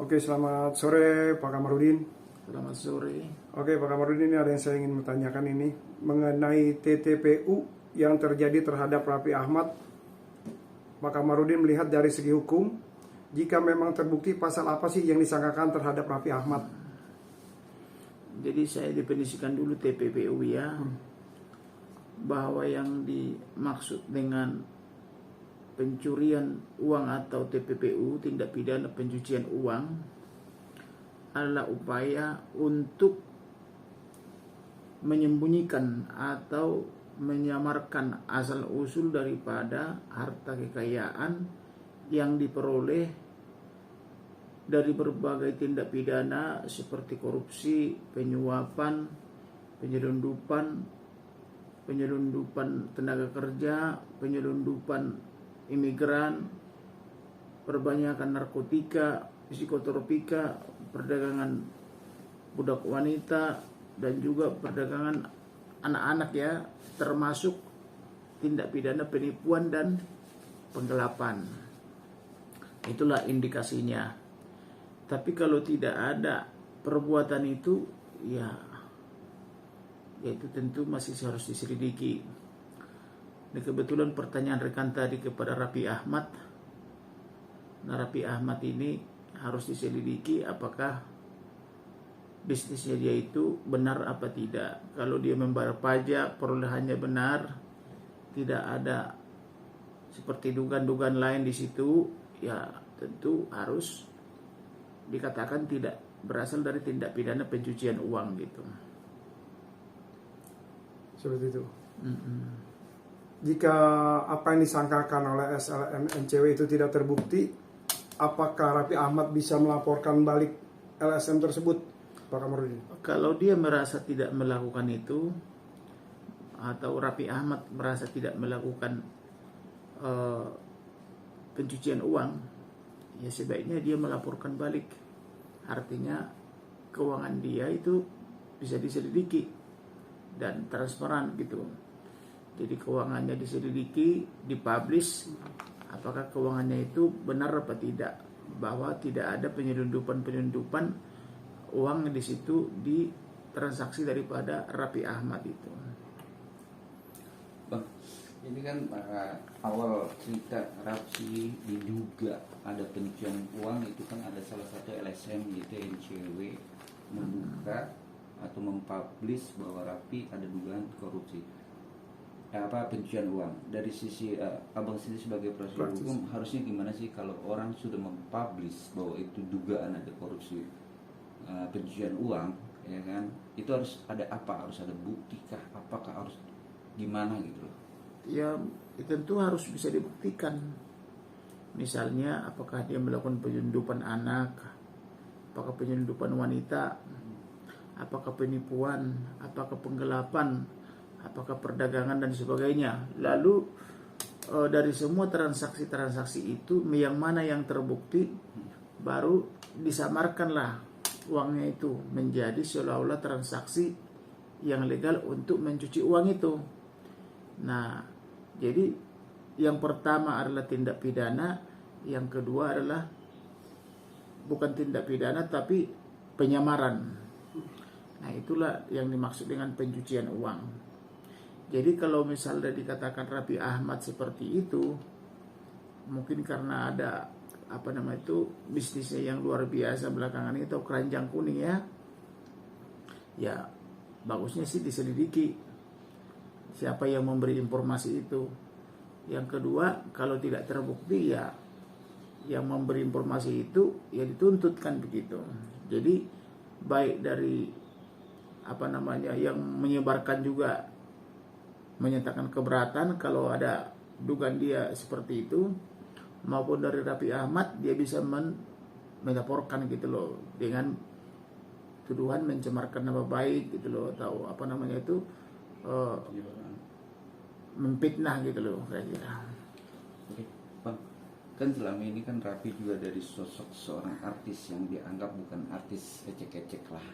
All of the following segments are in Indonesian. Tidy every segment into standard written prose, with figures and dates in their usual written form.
Oke, selamat sore Pak Kamarudin. Selamat sore. Oke, Pak Kamarudin, ini ada yang saya ingin bertanyakan ini mengenai TTPU yang terjadi terhadap Raffi Ahmad. Pak Kamarudin melihat dari segi hukum, jika memang terbukti pasal apa sih yang disangkakan terhadap Raffi Ahmad? Jadi saya definisikan dulu TPPU ya, bahwa yang dimaksud dengan pencurian uang atau TPPU, tindak pidana pencucian uang, adalah upaya untuk menyembunyikan atau menyamarkan asal-usul daripada harta kekayaan yang diperoleh dari berbagai tindak pidana seperti korupsi, penyuapan, penyelundupan tenaga kerja, penyelundupan imigran, perbanyakan narkotika, psikotropika, perdagangan budak wanita, dan juga perdagangan anak-anak ya, termasuk tindak pidana penipuan dan penggelapan. Itulah indikasinya. Tapi kalau tidak ada perbuatan itu, ya itu tentu masih harus diselidiki. Ini kebetulan pertanyaan rekan tadi kepada Raffi Ahmad. Nah, Raffi Ahmad ini harus diselidiki apakah bisnisnya dia itu benar apa tidak. Kalau dia membayar pajak, perolehannya benar, tidak ada seperti dugaan-dugaan lain di situ, ya tentu harus dikatakan tidak berasal dari tindak pidana pencucian uang gitu. Seperti itu. Jika apa yang disangkakan oleh SLM NCW itu tidak terbukti, apakah Raffi Ahmad bisa melaporkan balik LSM tersebut, Pak Kamarudin? Kalau dia merasa tidak melakukan itu, atau Raffi Ahmad merasa tidak melakukan pencucian uang, ya sebaiknya dia melaporkan balik. Artinya keuangan dia itu bisa diselidiki dan transparan gitu. Jadi keuangannya diselidiki, dipublish, apakah keuangannya itu benar apa tidak, bahwa tidak ada penyelundupan uang di situ di transaksi daripada Raffi Ahmad itu. Bang, ini kan awal cerita Raffi diduga ada pencucian uang, itu kan ada salah satu LSM yaitu NCW membuka atau mempublish bahwa Raffi ada dugaan korupsi, pencucian uang. Dari sisi abang sendiri sebagai praktisi hukum harusnya gimana sih kalau orang sudah mempublish bahwa itu dugaan ada korupsi, pencucian uang, ya kan? Itu harus ada apa? Harus ada bukti kah? Apakah harus gimana gitu loh? Ya tentu harus bisa dibuktikan. Misalnya apakah dia melakukan penyelundupan anak, apakah penyelundupan wanita, apakah penipuan, apakah penggelapan, apakah perdagangan dan sebagainya. Lalu dari semua transaksi-transaksi itu yang mana yang terbukti, baru disamarkanlah uangnya itu menjadi seolah-olah transaksi yang legal untuk mencuci uang itu. Nah, jadi yang pertama adalah tindak pidana, yang kedua adalah bukan tindak pidana tapi penyamaran. Nah, itulah yang dimaksud dengan pencucian uang. Jadi kalau misalnya dikatakan Raffi Ahmad seperti itu, mungkin karena ada bisnisnya yang luar biasa belakangan itu, keranjang kuning ya. Ya bagusnya sih diselidiki siapa yang memberi informasi itu. Yang kedua, kalau tidak terbukti ya yang memberi informasi itu ya dituntut kan begitu. Jadi baik dari yang menyebarkan juga menyatakan keberatan kalau ada dugaan dia seperti itu, maupun dari Raffi Ahmad dia bisa melaporkan gitu loh dengan tuduhan mencemarkan nama baik gitu loh, atau memfitnah gitu loh kira-kira. Oke, Bang, kan selama ini kan Raffi juga dari sosok seorang artis yang dianggap bukan artis ecek-ecek lah,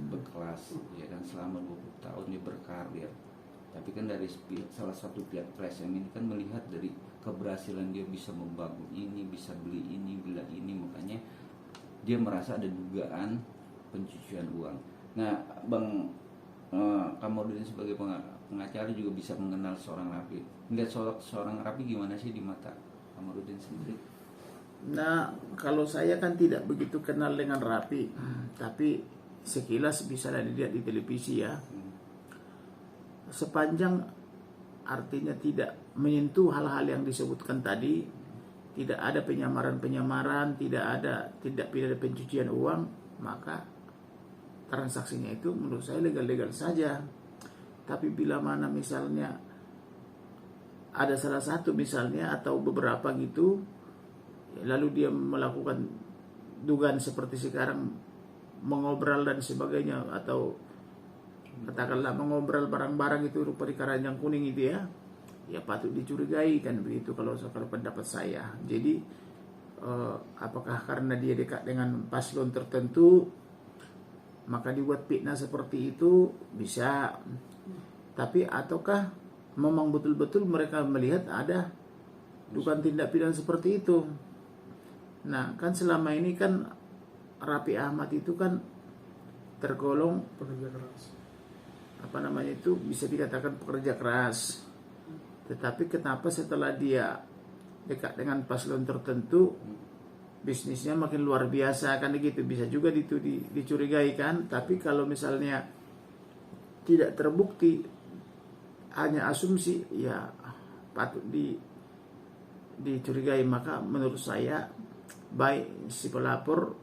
berkelas, ya kan, selama 20 tahun dia berkarir. Tapi kan dari salah satu pihak LSM ini kan melihat dari keberhasilan dia bisa membangun ini, bisa beli ini, makanya dia merasa ada dugaan pencucian uang. Nah, Bang Kamarudin sebagai pengacara juga bisa mengenal seorang Rapi. Melihat seorang Rapi gimana sih di mata Kamarudin sendiri? Nah, kalau saya kan tidak begitu kenal dengan Rapi, tapi sekilas bisa dilihat di televisi ya. Sepanjang artinya tidak menyentuh hal-hal yang disebutkan tadi, tidak ada penyamaran-penyamaran, tidak pidana pencucian uang, maka transaksinya itu menurut saya legal-legal saja. Tapi bila mana misalnya ada salah satu misalnya atau beberapa gitu, lalu dia melakukan dugaan seperti sekarang, mengobrol dan sebagainya, atau katakanlah mengobrol barang-barang itu rupa di keranjang kuning itu ya patut dicurigai kan begitu kalau pendapat saya. Jadi apakah karena dia dekat dengan paslon tertentu maka dibuat fitnah seperti itu, bisa. Tapi ataukah memang betul-betul mereka melihat ada dugaan tindak pidana seperti itu. Nah, kan selama ini kan Raffi Ahmad itu kan tergolong Pekerja keras. bisa dikatakan pekerja keras. Tetapi kenapa setelah dia dekat dengan paslon tertentu bisnisnya makin luar biasa kan gitu? Bisa juga dicurigai kan. Tapi kalau misalnya tidak terbukti, hanya asumsi, ya patut dicurigai. Maka menurut saya baik si pelapor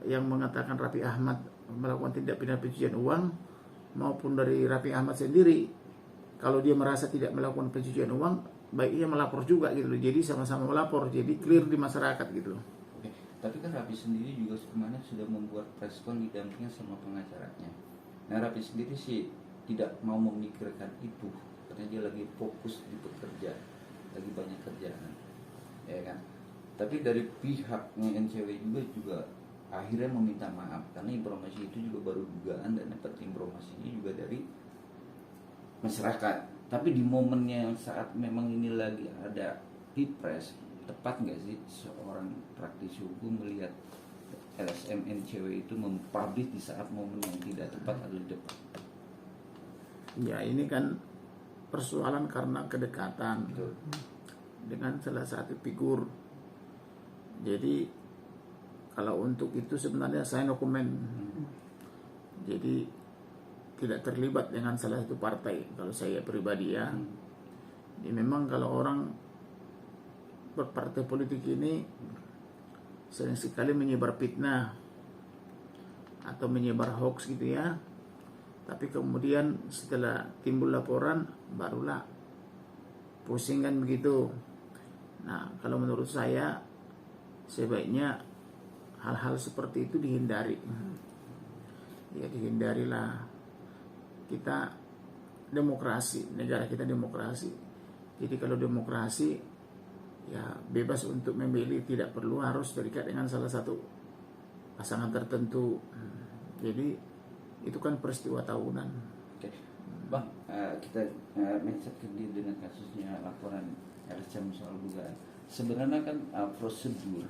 yang mengatakan Raffi Ahmad melakukan tindak pidana pencucian uang maupun dari Raffi Ahmad sendiri, kalau dia merasa tidak melakukan pencucian uang, baiknya melapor juga gitu loh. Jadi sama-sama melapor, jadi clear di masyarakat gitu loh. Oke. Tapi kan Raffi sendiri juga kemana sudah membuat preskon didampingi sama pengacaranya. Nah, Raffi sendiri sih tidak mau memikirkan itu karena dia lagi fokus di bekerja, lagi banyak kerjaan, ya kan. Tapi dari pihaknya NCW juga akhirnya meminta maaf karena informasi itu juga baru dugaan dan dapat informasinya juga dari masyarakat. Tapi di momennya yang saat memang ini lagi ada Pilpres, tepat nggak sih seorang praktisi hukum melihat LSM NCW itu mempublish di saat momen yang tidak tepat atau di depan? Ya ini kan persoalan karena kedekatan Betul. dengan salah satu figur. Jadi kalau untuk itu sebenarnya saya no comment. Jadi tidak terlibat dengan salah satu partai kalau saya pribadi ya. Jadi memang kalau orang berpartai politik ini sering sekali menyebar fitnah atau menyebar hoax gitu ya. Tapi kemudian setelah timbul laporan barulah pusing kan begitu. Nah, kalau menurut saya sebaiknya hal-hal seperti itu dihindari. Ya dihindarilah. Kita demokrasi, negara kita demokrasi. Jadi kalau demokrasi ya bebas untuk memilih, tidak perlu harus terikat dengan salah satu pasangan tertentu. Jadi itu kan peristiwa tahunan. Oke. Bang, kita mindset dengan kasusnya laporan LSM soal dugaan. Sebenarnya kan prosedur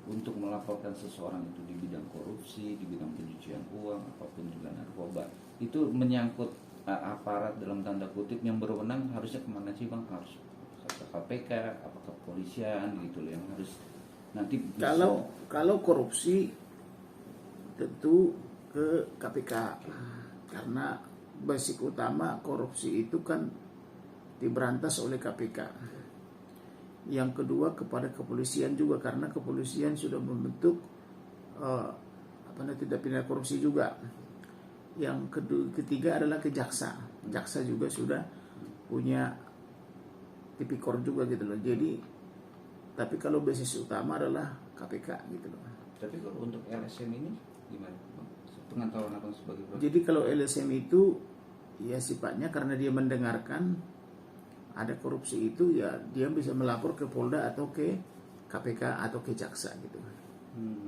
untuk melaporkan seseorang itu di bidang korupsi, di bidang pencucian uang, apapun juga narkoba, itu menyangkut aparat dalam tanda kutip yang berwenang, harusnya kemana sih Bang? Harus ke KPK, apakah kepolisian gitu loh yang harus nanti bisa... Kalau korupsi tentu ke KPK, karena basic utama korupsi itu kan diberantas oleh KPK. Yang kedua kepada kepolisian juga, karena kepolisian sudah membentuk tindak pidana korupsi juga. Yang ketiga adalah ke jaksa. Jaksa juga sudah punya tipikor juga gitu loh. Jadi tapi kalau basis utama adalah KPK gitu loh. Tapi kalau untuk LSM ini gimana Bang? Pengetahuan Abang sebagai proses. Jadi kalau LSM itu ya sifatnya karena dia mendengarkan ada korupsi itu, ya dia bisa melapor ke Polda atau ke KPK atau ke jaksa gitu.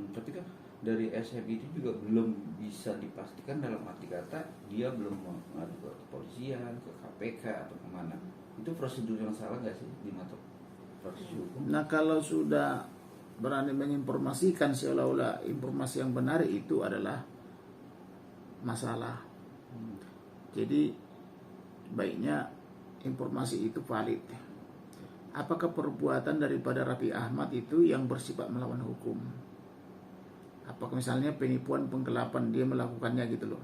Tapi kan dari SM itu juga belum bisa dipastikan, dalam arti kata dia belum mengadu ke kepolisian, ke KPK atau kemana. Itu prosedur yang salah nggak sih di mata praktisi hukum? Nah kalau sudah berani menginformasikan seolah-olah informasi yang benar itu adalah masalah. Jadi baiknya informasi itu valid. Apakah perbuatan daripada Raffi Ahmad itu yang bersifat melawan hukum? Apakah misalnya penipuan, penggelapan dia melakukannya gitu loh?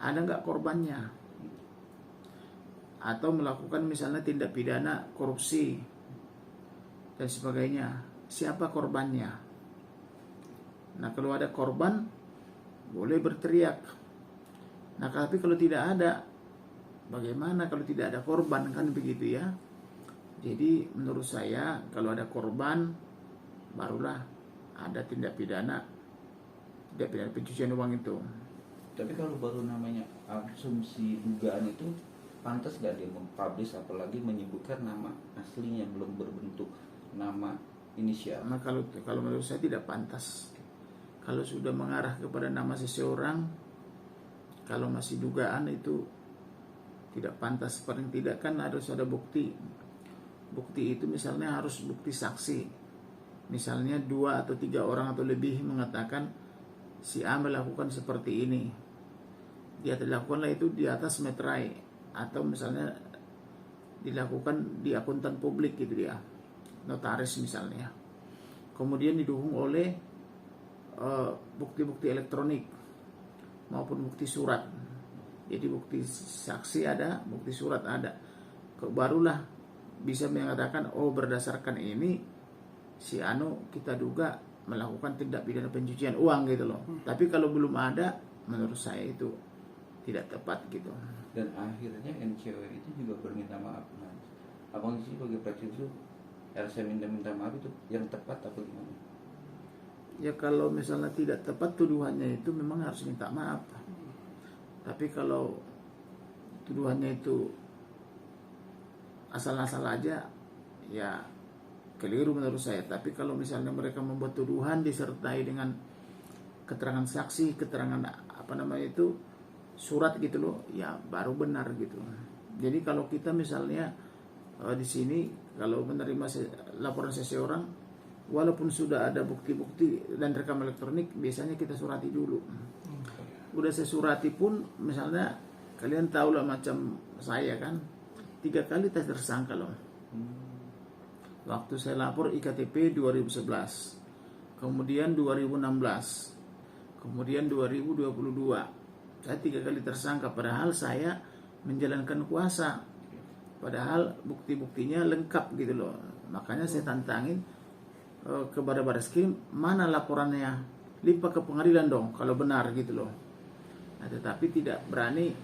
Ada nggak korbannya? Atau melakukan misalnya tindak pidana korupsi dan sebagainya, siapa korbannya? Nah, kalau ada korban boleh berteriak. Nah, tapi kalau tidak ada, bagaimana kalau tidak ada korban, kan begitu ya? Jadi menurut saya kalau ada korban barulah ada tindak pidana pencucian uang itu. Tapi kalau baru namanya asumsi dugaan itu, pantas gak dia mempublish, apalagi menyebutkan nama aslinya, belum berbentuk nama inisial. Nah, kalau menurut saya tidak pantas. Kalau sudah mengarah kepada nama seseorang, kalau masih dugaan itu tidak pantas. Paling tidak kan harus ada bukti. Bukti itu misalnya harus bukti saksi. Misalnya 2 atau 3 orang atau lebih mengatakan si A melakukan seperti ini. Dia dilakukanlah itu di atas meterai, atau misalnya dilakukan di akuntan publik gitu dia, notaris misalnya. Kemudian didukung oleh bukti-bukti elektronik maupun bukti surat. Jadi bukti saksi ada, bukti surat ada. Barulah bisa mengatakan, oh berdasarkan ini si Anu kita duga melakukan tindak pidana pencucian uang gitu loh. Tapi kalau belum ada, menurut saya itu tidak tepat gitu. Dan akhirnya NCW itu juga berminta maaf. Nah, abang sih bagi praktik itu, RC minta maaf itu yang tepat apa gimana? Ya kalau misalnya tidak tepat tuduhannya itu memang harus minta maaf. Tapi kalau tuduhannya itu asal-asal aja, ya keliru menurut saya. Tapi kalau misalnya mereka membuat tuduhan disertai dengan keterangan saksi, keterangan surat gitu loh, ya baru benar gitu. Jadi kalau kita misalnya di sini kalau menerima laporan seseorang, walaupun sudah ada bukti-bukti dan rekam elektronik, biasanya kita surati dulu. Udah saya surati pun, misalnya kalian tahu lah macam saya kan, 3 kali tes tersangka loh. Waktu saya lapor IKTP 2011, kemudian 2016, kemudian 2022. Saya 3 kali tersangka, padahal saya menjalankan kuasa, padahal bukti-buktinya lengkap gitu loh. Makanya saya tantangin kepada Barreskrim, mana laporannya, limpah ke pengadilan dong kalau benar gitu loh. Nah, tetapi tidak berani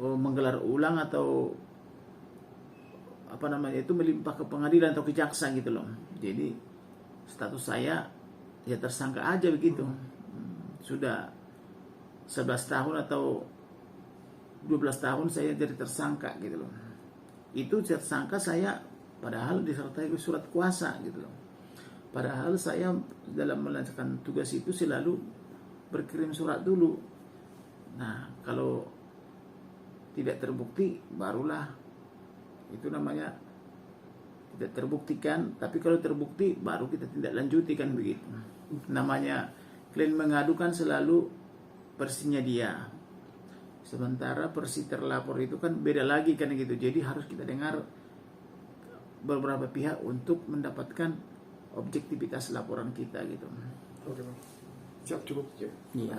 menggelar ulang atau melimpah ke pengadilan atau ke jaksa gitu loh. Jadi status saya ya tersangka aja begitu. Sudah 11 tahun atau 12 tahun saya jadi tersangka gitu loh. Itu tersangka saya padahal disertai surat kuasa gitu loh. Padahal saya dalam melaksanakan tugas itu selalu berkirim surat dulu. Nah, kalau tidak terbukti barulah itu namanya tidak terbuktikan. Tapi kalau terbukti baru kita tindak lanjuti kan begitu. Namanya klien mengadukan selalu versinya dia, sementara versi terlapor itu kan beda lagi kan gitu. Jadi harus kita dengar beberapa pihak untuk mendapatkan objektivitas laporan kita gitu. Oke, Bang. Siap, cukup. Iya.